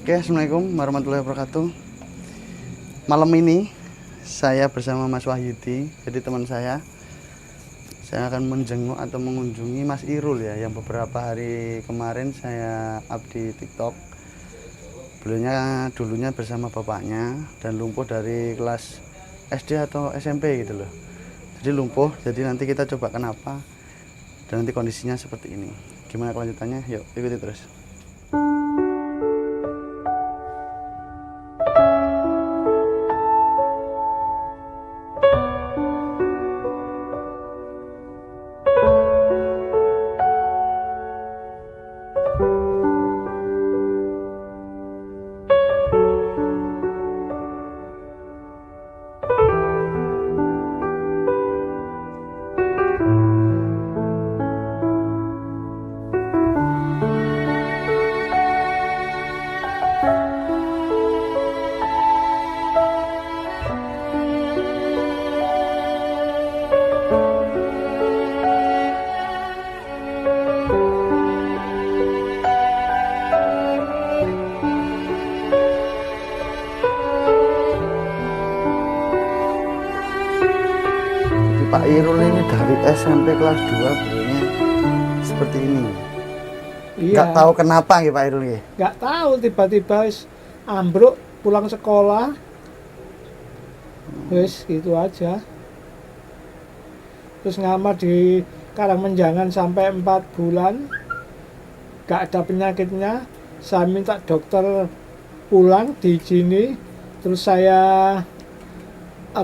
Oke, assalamualaikum warahmatullahi wabarakatuh. Malam ini saya bersama Mas Wahyudi, jadi teman saya. Saya akan menjenguk atau mengunjungi Mas Irul ya, yang beberapa hari kemarin saya up di TikTok. Beliaunya dulunya bersama bapaknya dan lumpuh dari kelas SD atau SMP gitu loh. Jadi lumpuh, jadi nanti kita coba kenapa dan nanti kondisinya seperti ini. Gimana kelanjutannya? Yuk ikuti terus. Pak Irul ini dari SMP kelas 2 beliaunya seperti ini. Iya. Nggak tahu kenapa nggih Pak Irul nggih. Nggak tahu tiba-tiba ambruk pulang sekolah. Wis gitu aja. Terus ngamar di Karangmenjangan sampai 4 bulan. Nggak ada penyakitnya. Saya minta dokter pulang diizini. Terus saya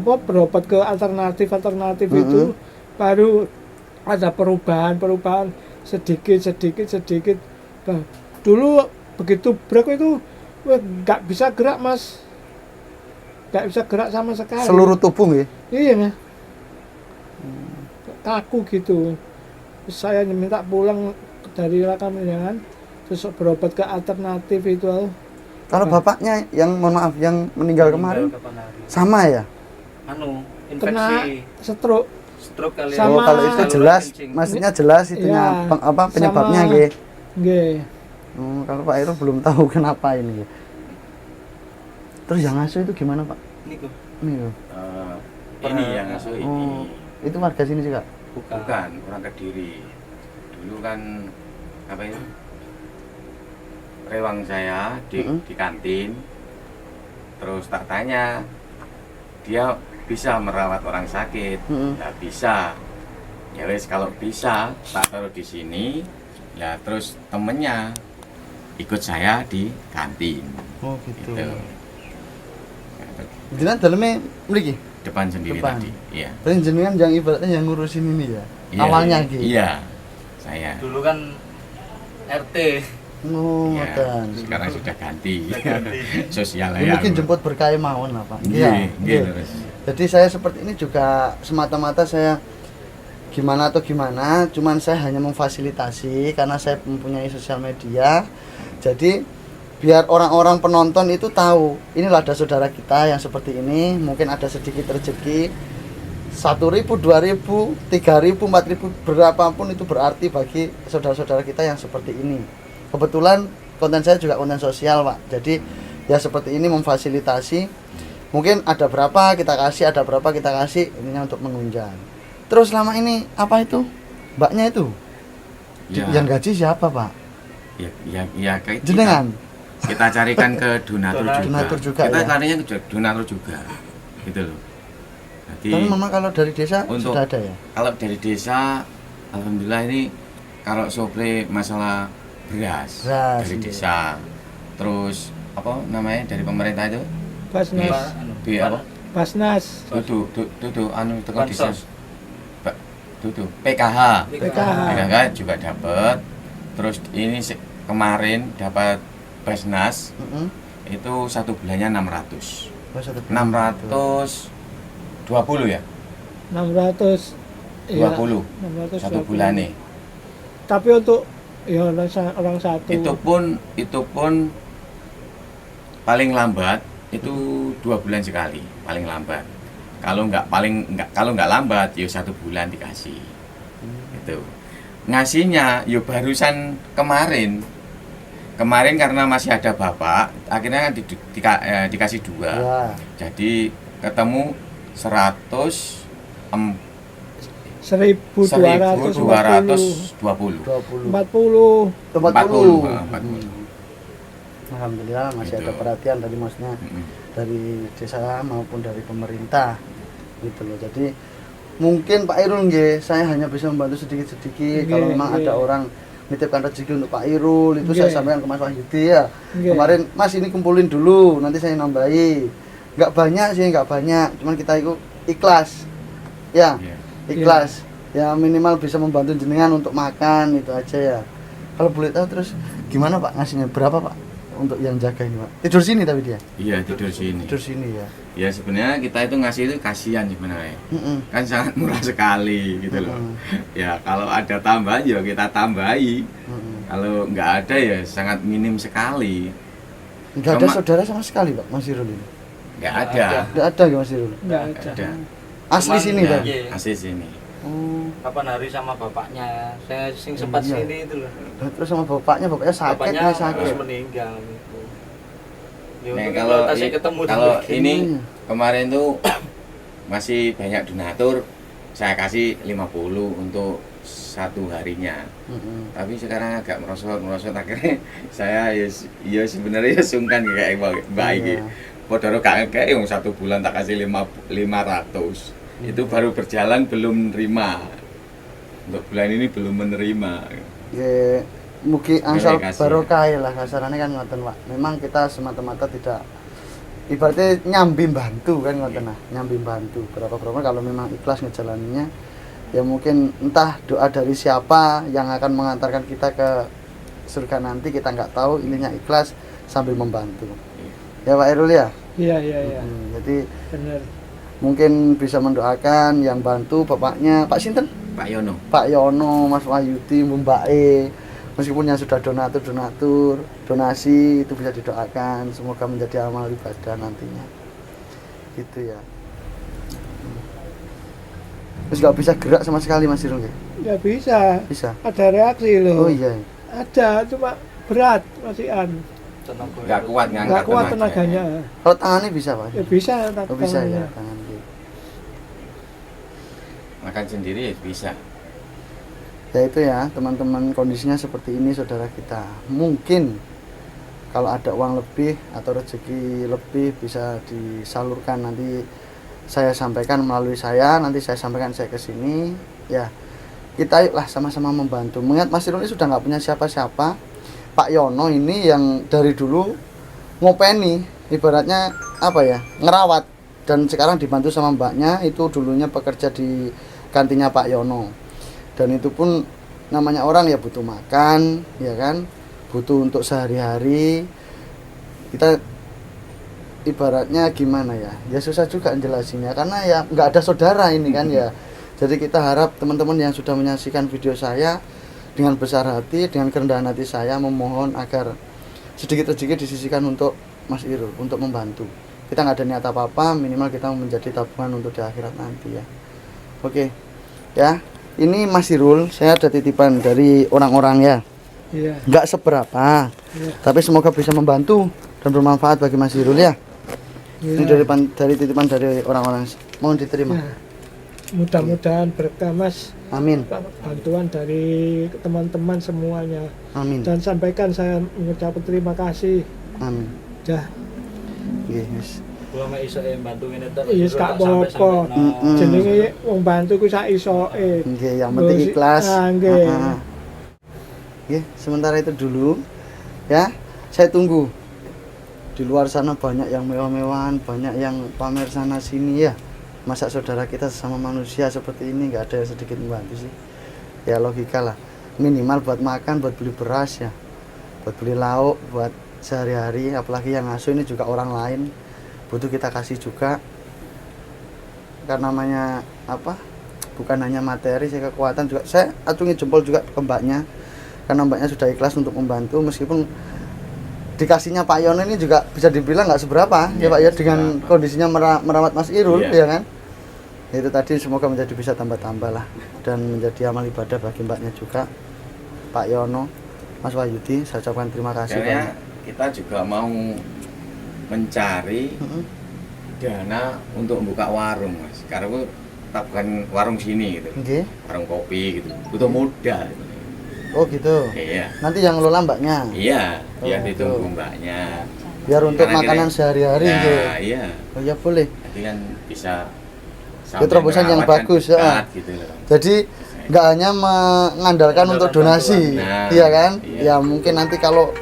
berobat ke alternatif itu baru ada perubahan sedikit. Nah, dulu begitu brek itu nggak bisa gerak Mas, nggak bisa gerak sama sekali. Seluruh tubuh nggih. Iya, kaku gitu. Terus saya minta pulang dari Karangmenjangan, terus berobat ke alternatif itu. Kalau bapaknya yang mohon maaf yang meninggal kemarin sama ya? Kena stroke kali ya. Sama- Oh, kalau itu jelas, maksudnya jelas itunya Iya. penyebabnya Sama- nggih. Nggih. Kalau Pak Irul belum tahu kenapa ini. Terus yang ngasuh itu gimana Pak? Ini kok. Ini loh. Ini yang ngasuh ini. Oh, itu warga sini juga. Bukan orang Kediri. Dulu kan apa itu? Rewang saya di kantin. Terus tak tanya, dia bisa merawat orang sakit. Nggak bisa. Ya wes kalau bisa tak taruh di sini. Ya terus temennya ikut saya di kantin. Oh gitu. Gitu. Jenengan dalamnya mriki. Depan sendiri Depan. tadi. Iya. Berarti jenengan yang ibaratnya yang ngurusin ini ya. Iya, Awalnya iya. gitu. Iya. Saya. Dulu kan RT. Oh, Ya, ngoten. sekarang sudah ganti. ganti. Sosial Ya, ya. mungkin jemput berkah mawon lah Pak. Iya, iya. terus. Jadi saya seperti ini juga semata-mata saya gimana, cuman saya hanya memfasilitasi karena saya mempunyai sosial media. Jadi biar orang-orang penonton itu tahu inilah ada saudara kita yang seperti ini, mungkin ada sedikit rezeki 1.000, 2.000, 3.000, 4.000 berapapun itu berarti bagi saudara-saudara kita yang seperti ini. Kebetulan konten saya juga konten sosial Pak, jadi ya seperti ini memfasilitasi. Mungkin ada berapa kita kasih, ada berapa kita kasih, ininya untuk mengunjang. Terus selama ini apa itu mbaknya itu? Ya, Yang gaji siapa Pak? ya kayak Jenengan? kita carikan ke donatur juga. Donatur juga, Kita ya? larinya ke donatur juga. Gitu loh. Jadi Tapi memang kalau dari desa untuk- sudah ada ya? kalau dari desa alhamdulillah ini kalau sopre masalah beras Beras, dari iya. desa. Terus apa namanya dari pemerintah itu? Basnas. Bi apa? Basnas. Dudu anu teko desa. Bansos. Dudu PKH. PKH juga dapat. Terus ini kemarin dapat Basnas itu 1 bulannya 600. Oh, 1 bulan. 620 ya? 600. 20 600 1 bulan nih. Tapi untuk ya orang satu. Itu pun paling lambat itu 2 bulan sekali, paling lambat. Kalau nggak lambat ya 1 bulan dikasih. Itu. Ngasihnya ya barusan kemarin kemarin karena masih ada bapak, akhirnya kan dikasih 2. Ya. Jadi ketemu 1.240 1220. 20. 40 40. 40. Alhamdulillah masih Gitu. ada perhatian dari masnya, dari desa maupun dari pemerintah gitu loh. Jadi mungkin Pak Irul nggih, saya hanya bisa membantu sedikit-sedikit. Kalau memang ada orang nitipkan rezeki untuk Pak Irul, itu saya sampaikan ke Mas Wahyudi ya. Kemarin Mas ini kumpulin dulu, nanti saya nambahi. Nggak banyak sih, nggak banyak, cuman kita itu ikhlas ya, ikhlas ya, minimal bisa membantu jenengan untuk makan itu aja ya. Kalau boleh tahu terus gimana Pak, ngasihnya berapa Pak untuk yang jaga ini Pak? Tidur sini tapi dia? Iya, tidur sini. Tidur sini ya. Ya sebenarnya kita itu ngasih itu kasihan sebenarnya. Kan sangat murah sekali gitu loh. Ya kalau ada tambahan ya kita tambahi. Kalau nggak ada ya sangat minim sekali. Nggak ada saudara sama sekali Pak Mas Irul ini? Nggak ada. Nggak ada ya Mas Irul? nggak Nggak ada. Asli Cuman sini ya, Pak? iya. Asli sini. Oh. Kapan hari sama bapaknya, saya sing sempat Iya. sini itu loh. Terus sama bapaknya sakit, Bapaknya nih harus sakit. meninggal gitu. Ya, Nah, untuk kalau saya ketemu kalau dulu. ini kemarin tuh masih banyak donatur, saya kasih 50 untuk 1 harinya. Tapi sekarang agak merosot akhirnya saya ya sebenarnya sungkan kayak Mbak iki. Podoro gak kayak yang 1 bulan tak kasih 500. Itu baru berjalan belum nerima. Untuk bulan ini belum menerima. Ya, mugi angsal Kasih. barokah lah kasarannya kan ngoten Pak. Memang kita semata-mata tidak ibaratnya nyambi bantu kan ngoten nah, nyambi bantu. Berapa kalau memang ikhlas ngejalaninya ya mungkin entah doa dari siapa yang akan mengantarkan kita ke surga nanti kita nggak tahu, ininya ikhlas sambil membantu. Ya Pak Irul ya? Iya. Jadi Benar. mungkin bisa mendoakan yang bantu bapaknya Pak Sinten? Pak Yono. Pak Yono, Mas Wahyudi, Mbak E. Meskipun yang sudah donatur, donasi itu bisa didoakan. Semoga menjadi amal ibadah nantinya. Gitu ya. Terus nggak bisa gerak sama sekali Mas Irul ya? Nggak bisa. Bisa. Ada reaksi loh. Oh iya. Ada, cuma berat masihan. Nggak kuat ngangkat. Nggak kuat tenaganya. Kalau tangannya bisa Pak? Ya bisa. Oh bisa ya tangannya. tangan gitu. Makan sendiri bisa. Ya itu ya teman-teman, kondisinya seperti ini saudara kita. Mungkin kalau ada uang lebih atau rezeki lebih bisa disalurkan, nanti saya sampaikan melalui saya, nanti saya sampaikan saya ke sini ya. Kita yuklah sama-sama membantu. Mengingat Mas Irul ini sudah nggak punya siapa-siapa. Pak Yono ini yang dari dulu ngopeni, ibaratnya apa ya, ngerawat, dan sekarang dibantu sama mbaknya. Itu dulunya pekerja di kantinnya Pak Yono, dan itu pun namanya orang ya butuh makan ya kan, butuh untuk sehari-hari. Kita ibaratnya gimana ya, ya susah juga jelasinnya karena ya nggak ada saudara ini kan ya. Jadi kita harap teman-teman yang sudah menyaksikan video saya dengan besar hati, dengan kerendahan hati saya memohon agar sedikit rezeki disisihkan untuk Mas Irul, untuk membantu. Kita nggak ada niat apa-apa, minimal kita menjadi tabungan untuk di akhirat nanti ya. Oke ya, ini Mas Irul, saya ada titipan dari orang-orang ya. Iya. Nggak seberapa, tapi semoga bisa membantu dan bermanfaat bagi Mas Irul ya. Ini dari titipan dari orang-orang, mohon diterima. Ya. Mudah-mudahan berkah Mas. Amin. Bantuan dari teman-teman semuanya. Amin. Dan sampaikan saya mengucapkan terima kasih. Amin. Dah. Yes. Gua mek iso bantu ngene tok. Iya, gak apa-apa. Jenenge wong bantu ku sak isoke. Nggih, yang penting ikhlas. Nggih. Nggih, sementara itu dulu ya. Saya tunggu. Di luar sana banyak yang mewah-mewahan, banyak yang pamer sana sini ya. Masa saudara kita sesama manusia seperti ini nggak ada yang sedikit membantu sih? Ya logika lah. Minimal buat makan, buat beli beras ya, buat beli lauk, buat sehari-hari. Apalagi yang ngasuh ini juga orang lain, butuh kita kasih juga. Karena namanya apa? Bukan hanya materi, saya kekuatan juga. Saya acungi jempol juga ke mbaknya, karena mbaknya sudah ikhlas untuk membantu. Meskipun dikasihnya Pak Yono ini juga bisa dibilang nggak seberapa ya Pak ya, dengan kondisinya merawat Mas Irul ya kan. Itu tadi semoga menjadi bisa tambah-tambah lah, dan menjadi amal ibadah bagi mbaknya juga Pak Yono. Mas Wahyudi, saya ucapkan terima kasih Karena banyak. kita juga mau mencari dana untuk membuka warung, Mas. Karena kita bukan warung sini gitu. Oke. Warung kopi gitu. Butuh modal gitu. Oh gitu. Iya. Nanti yang ngelola mbaknya. Iya, biar Oh, ditunggu gitu. mbaknya. Biar untuk Karena makanan kita- sehari-hari Nah, gitu. iya. Oh ya boleh. Jadi kan bisa Itu terobosan yang merawat kan bagus, dekat ya. gitu loh. Jadi nggak hanya mengandalkan untuk donasi, Nah, iya kan? iya. Ya mungkin nanti kalau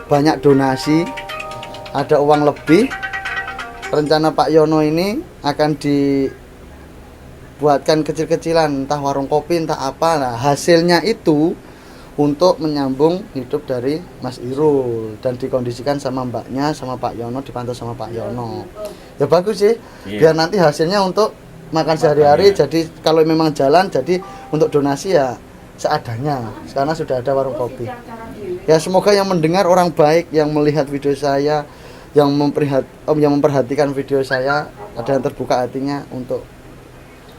banyak donasi, ada uang lebih, rencana Pak Yono ini akan dibuatkan kecil-kecilan, entah warung kopi, entah apa. Nah, hasilnya itu untuk menyambung hidup dari Mas Irul dan dikondisikan sama mbaknya, sama Pak Yono, dipantau sama Pak Yono. Ya bagus sih, Iya. biar nanti hasilnya untuk makan sehari-hari. Makanya. Jadi kalau memang jalan, jadi untuk donasi ya seadanya. Karena sudah ada warung kopi. Ya semoga yang mendengar orang baik, yang melihat video saya, yang memperhatikan video saya, ada yang terbuka hatinya untuk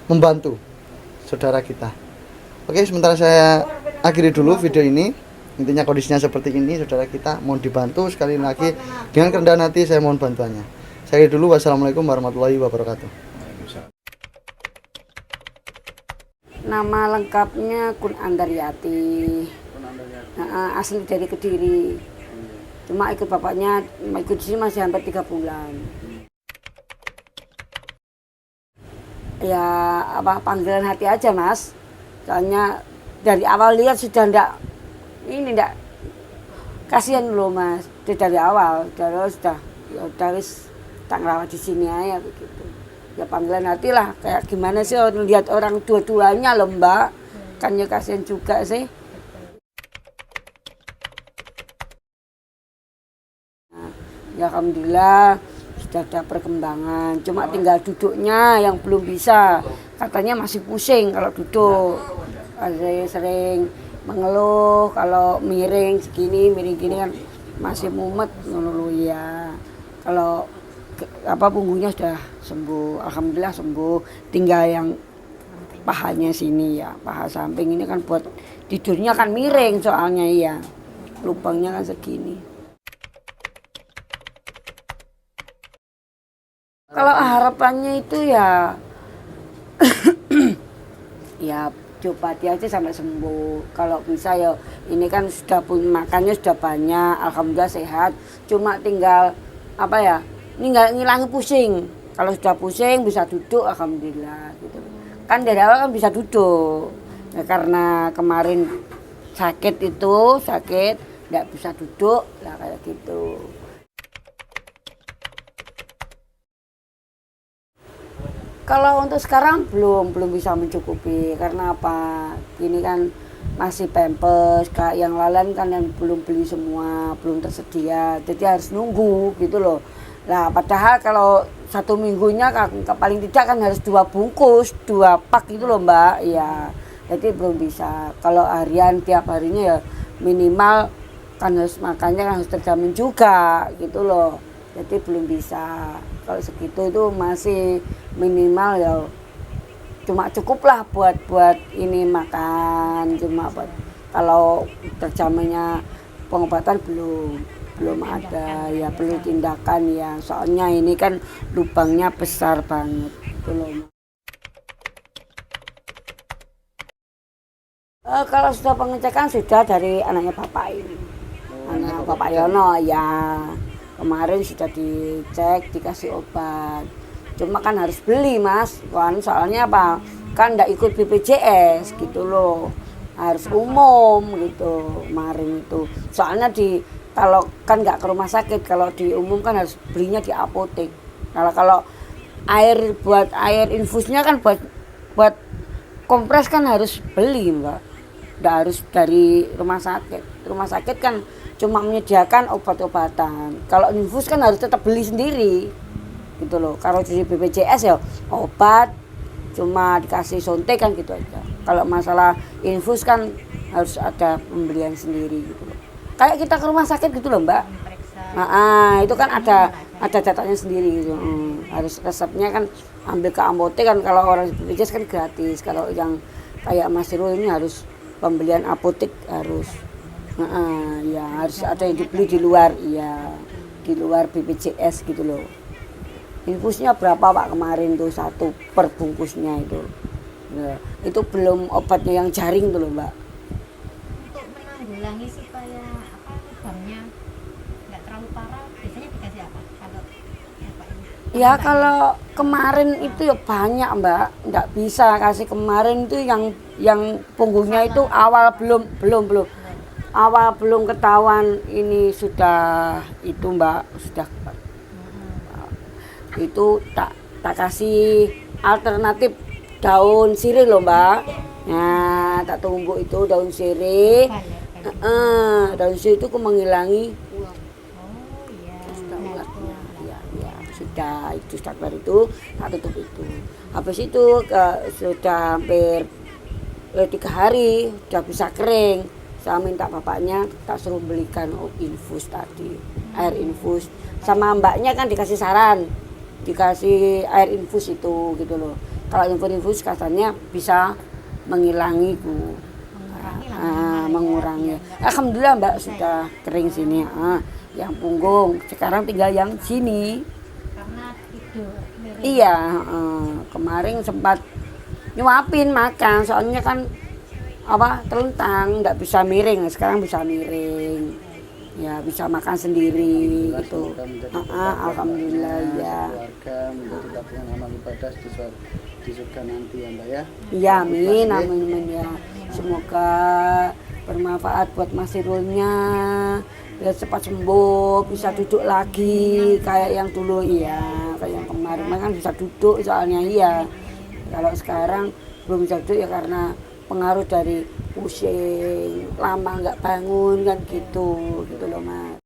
membantu saudara kita. Oke, sementara saya akhiri dulu video ini. Intinya kondisinya seperti ini, saudara kita mohon dibantu sekali lagi dengan kerendahan hati, saya mohon bantuannya. Saya akhiri dulu. Wassalamualaikum warahmatullahi wabarakatuh. Nama lengkapnya Kun Andaryati. Asli dari Kediri. Cuma ikut bapaknya, ikut di sini masih hampir 3 bulan. Ya apa panggilan hati aja Mas. Soalnya dari awal lihat sudah ndak kasihan loh Mas. Dari awal, sudah ya udah wis tak ngerawat di sini aja begitu. Ya panggilan hati lah, kayak gimana sih lihat orang dua-duanya loh Mbak, kan ya kasihan juga sih. Nah, ya alhamdulillah sudah ada perkembangan, cuma tinggal duduknya yang belum bisa, katanya masih pusing kalau duduk, sering mengeluh kalau miring segini kan masih mumet ngono ya. Kalau punggungnya sudah sembuh, alhamdulillah sembuh, tinggal yang pahanya sini ya, paha samping ini kan buat tidurnya kan miring soalnya ya, lubangnya kan segini. Kalau harapannya itu ya ya coba aja sampai sembuh. Kalau bisa ya ini kan sudah punya makannya sudah banyak, alhamdulillah sehat, cuma tinggal ini nggak ngilangi pusing. Kalau sudah pusing bisa duduk, alhamdulillah gitu. Kan dari awal kan bisa duduk. Nah, karena kemarin sakit nggak bisa duduk, lah kayak gitu. Kalau untuk sekarang belum bisa mencukupi. Karena apa? Ini kan masih pampers, kayak yang lain kan yang belum beli semua, belum tersedia. Jadi harus nunggu gitu loh. Nah, padahal kalau 1 minggunya paling tidak kan harus 2 bungkus, 2 pak gitu loh Mbak. Iya, jadi belum bisa. Kalau harian tiap harinya ya minimal kan harus makannya kan harus terjamin juga gitu loh. Jadi belum bisa. Kalau segitu itu masih minimal ya cuma cukup lah buat ini makan, cuma buat kalau terjaminnya pengobatan belum ada ya, perlu tindakan ya, soalnya ini kan lubangnya besar banget gitu loh. Kalau sudah pengecekan sudah dari anaknya bapak ini, anak Bapak Yono ya, kemarin sudah dicek dikasih obat, cuma kan harus beli Mas, kan soalnya apa kan nggak ikut BPJS gitu loh, harus umum gitu kemarin itu, soalnya kalau kan nggak ke rumah sakit, kalau di umum kan harus belinya di apotek. Kalau buat air infusnya kan buat kompres kan harus beli Mbak, nggak harus dari rumah sakit. Rumah sakit kan cuma menyediakan obat-obatan, kalau infus kan harus tetap beli sendiri gitu loh. Kalau di BPJS ya obat cuma dikasih suntik kan gitu aja. Kalau masalah infus kan harus ada pembelian sendiri gitu loh. Kayak kita ke rumah sakit gitu loh Mbak. Itu kan ada datanya sendiri gitu. Harus resepnya kan ambil ke apotek kan, kalau orang BPJS kan gratis. Kalau yang kayak Mas Irul ini harus pembelian apotek harus Ya harus ada yang dibeli di luar, iya di luar BPJS gitu loh. Infusnya berapa Pak kemarin tuh satu per bungkusnya itu. Ya, itu belum obatnya yang jaring tuh loh Mbak. Untuk menanggulangi supaya apa lubangnya nggak terlalu parah, biasanya dikasih apa kalau apa ini? Ya kalau kemarin itu ya banyak Mbak, nggak bisa kasih kemarin itu yang punggungnya itu awal belum awal belum ketahuan ini sudah itu Mbak, sudah itu tak kasih alternatif daun sirih loh Mbak. Nah tak tumbuk itu daun sirih. Daun sirih itu menghilangi Oh iya. ya sudah itu stakbar itu tak tutup itu. Habis itu sudah hampir 3 hari sudah bisa kering. Saya minta bapaknya tak suruh belikan infus tadi, air infus. Sama mbaknya kan dikasih saran, dikasih air infus itu gitu loh. Kalau infus katanya bisa mengurangi mengurangi. Alhamdulillah Mbak sudah kering sini. Yang punggung sekarang tinggal yang sini. Karena tidur. Iya, kemarin sempat nyuapin makan, soalnya kan telentang, nggak bisa miring. Sekarang bisa miring, ya bisa makan sendiri gitu. Alhamdulillah ya. Keluarga menjadi tabungan amal ibadah di surga nanti ya Mbak ya. Iya, amin, amin ya. Semoga bermanfaat buat Mas Irulnya, biar cepat sembuh, bisa duduk lagi kayak yang dulu iya, kayak yang kemarin kan bisa duduk soalnya iya. Kalau sekarang belum bisa duduk ya karena pengaruh dari pusing, lama nggak bangun kan gitu loh Mas.